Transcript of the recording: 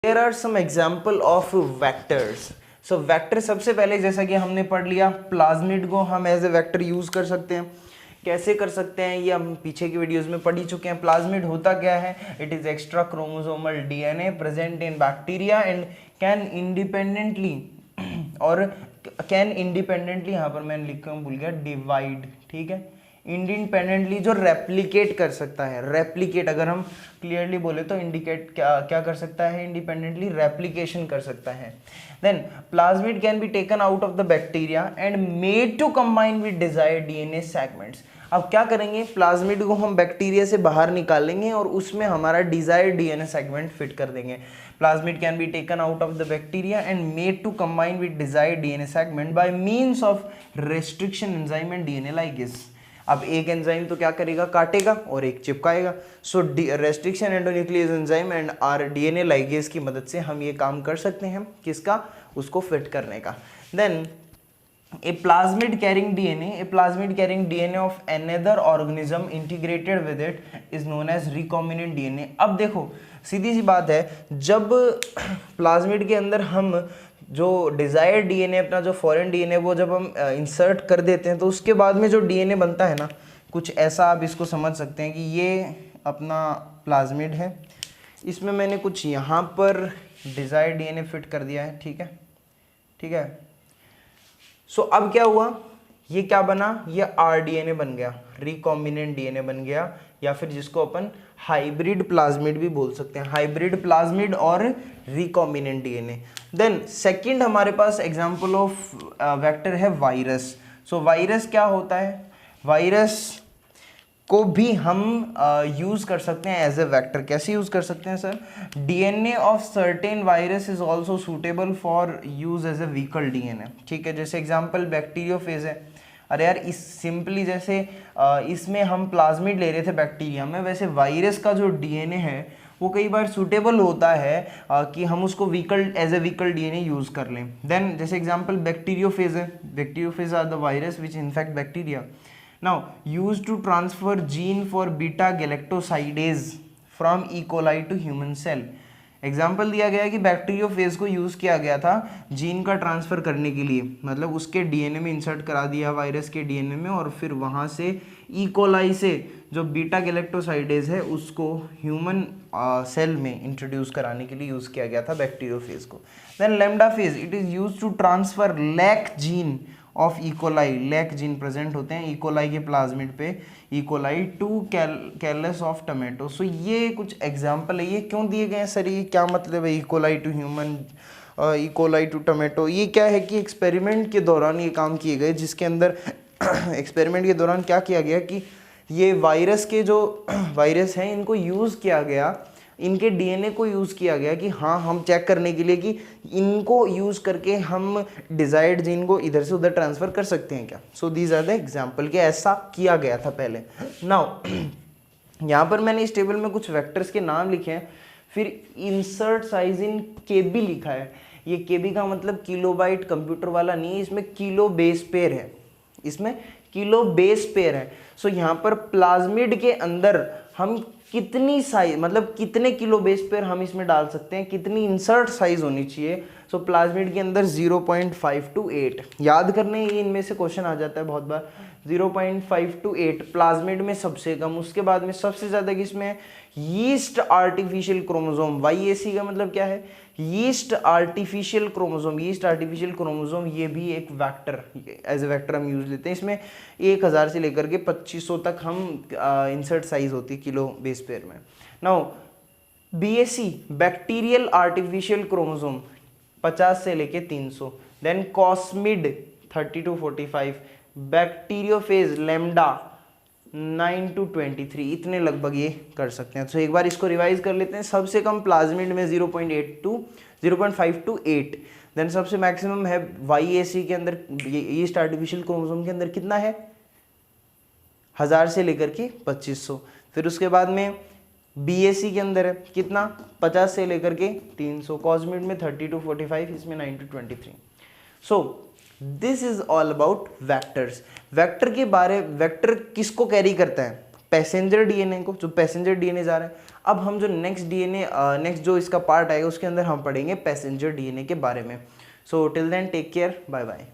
There are some example of vectors. So vector सबसे पहले जैसा कि हमने पढ़ लिया, प्लाज्मिड को हम एज ए वेक्टर यूज कर सकते हैं। कैसे कर सकते हैं ये हम पीछे की वीडियोस में पढ़ ही चुके हैं। प्लाज्मिड होता क्या है? It is extra chromosomal DNA present in bacteria and can independently और कैन इंडिपेंडेंटली, यहाँ पर मैंने लिखा भूल गया, डिवाइड, ठीक है, इंडिपेंडेंटली जो रेप्लिकेट कर सकता है। रेप्लिकेट अगर हम क्लियरली बोले तो इंडिकेट क्या क्या कर सकता है? इंडिपेंडेंटली रेप्लिकेशन कर सकता है। Then plasmid can be taken out of the bacteria and made to combine with desired DNA segments. अब क्या करेंगे? प्लाज्मिड को हम बैक्टीरिया से बाहर निकालेंगे और उसमें हमारा डिजायर्ड डीएनए सेगमेंट फिट कर देंगे। Plasmid can be taken out of the bacteria and made to combine with desired DNA segment by means of restriction enzyme and DNA ligase। अब एक एंजाइम तो क्या करेगा? काटेगा और एक चिपकाएगा। So restriction endonuclease enzyme and R DNA ligase की मदद से हम ये काम कर सकते हैं। किसका? उसको फिट करने का। Then a plasmid carrying DNA of another organism integrated with it is known as recombinant DNA। अब देखो सीधी सी बात है, जब प्लाज्मिड के अंदर हम जो डिजायर्ड डीएनए अपना जो फॉरेन डीएनए वो जब हम इंसर्ट कर देते हैं तो उसके बाद में जो डीएनए बनता है ना, कुछ ऐसा आप इसको समझ सकते हैं कि ये अपना प्लाज्मिड है, इसमें मैंने कुछ यहाँ पर डिजायर्ड डीएनए फिट कर दिया है, ठीक है, ठीक है। सो अब क्या हुआ? ये क्या बना? ये आरडीएनए बन गया, रिकॉम्बिनेंट डीएनए बन गया, या फिर जिसको अपन हाइब्रिड प्लाज्मिड भी बोल सकते हैं, हाइब्रिड प्लाज्मिड और रिकॉम्बिनेंट डीएनए। देन सेकंड हमारे पास एग्जांपल ऑफ वेक्टर है वायरस। सो वायरस क्या होता है? वायरस को भी हम यूज कर सकते हैं एज ए वेक्टर। कैसे यूज कर सकते हैं sir? DNA of certain virus is also suitable for use as a vehicle DNA, ठीक है। जैसे एग्जांपल बैक्टीरियोफेज है। अरे यार इस सिंपली जैसे इसमें हम प्लाज्मिड ले रहे थे बैक्टीरिया में, वैसे वायरस का जो डीएनए है वो कई बार सूटेबल होता है कि हम उसको vehicle as a vehicle DNA use कर लें। देन जैसे एग्जांपल बैक्टीरियोफेज है। Bacteriophage are the virus which infect bacteria. Now, used to transfer gene for beta galactosidase from E. coli to human cell। Example दिया गया है कि bacteriophage को use किया गया था जीन का ट्रांसफर करने के लिए, मतलब उसके डीएनए में इंसर्ट करा दिया वायरस के डीएनए में और फिर वहां से ई कोलाई से जो बीटा गैलेक्टोसाइडेज है उसको ह्यूमन सेल में इंट्रोड्यूस कराने के लिए यूज किया गया था बैक्टीरियोफेज को। Then lambda phage, it is use to transfer lac gene of E coli. Lac gene present होते हैं इकोलाई के प्लाज्मिड पे, E coli to callus of tomato. So ये कुछ एग्जाम्पल है। ये क्यों दिए गए हैं सर? ये क्या मतलब है E coli to human, E coli to tomato? ये क्या है कि एक्सपेरिमेंट के दौरान ये काम किए गए, जिसके अंदर एक्सपेरिमेंट के दौरान क्या किया गया कि ये वायरस के जो वायरस हैं इनको यूज़ किया गया, इनके डीएनए को यूज़ किया गया कि हाँ हम चेक करने के लिए कि इनको यूज़ करके हम डिजायर्ड जीन को इधर से उधर ट्रांसफ़र कर सकते हैं क्या। So these are the example कि ऐसा किया गया था पहले। नाउ यहाँ पर मैंने इस टेबल में कुछ वेक्टर्स के नाम लिखे हैं, फिर इंसर्ट साइज इन केबी लिखा है। ये केबी का मतलब किलोबाइट कंप्यूटर वाला नहीं है, इसमें किलो बेस पेयर है, इसमें किलो बेस पेयर है। सो यहाँ पर प्लाज्मिड के अंदर हम कितनी साइज, मतलब कितने किलो बेस पेयर हम इसमें डाल सकते हैं, कितनी इंसर्ट साइज होनी चाहिए। सो प्लाज्मिड के अंदर 0.528 याद करने, ये इनमें से क्वेश्चन आ जाता है बहुत बार। 0.528 प्लाज्मिड में सबसे कम, उसके बाद में सबसे ज्यादा किसमें है? Yeast artificial chromosome. YAC का मतलब क्या है? Yeast artificial chromosome. Yeast artificial chromosome ये भी एक वेक्टर, एज ए वेक्टर हम यूज लेते हैं। इसमें 1000 से लेकर के 2500 तक हम इंसर्ट साइज होती है किलो बेस पेयर में। Now BAC bacterial artificial chromosome 50 से लेके 300। Then cosmid 30 to 45। Bacteriophage lambda 9 to 23। इतने लगभग ये कर सकते हैं। तो एक बार इसको रिवाइज कर लेते हैं। सबसे कम प्लाज्मिड में 0.528। देन सबसे मैक्सिमम है YAC के अंदर, ईस्ट आर्टिफिशियल क्रोमोसोम के अंदर कितना है? 1000 से लेकर के 2500। फिर उसके बाद में BAC के अंदर है कितना? 50 से लेकर के 300। कॉस्मिड में 30 to 45, इसमें 9 to 23। So this is all about vectors. Vector के बारे, वेक्टर किसको कैरी करता है? पैसेंजर डीएनए को, जो पैसेंजर डीएनए जा रहा है। अब हम जो नेक्स्ट जो इसका पार्ट आएगा उसके अंदर हम पढ़ेंगे पैसेंजर डीएनए के बारे में। So till then take care, bye bye.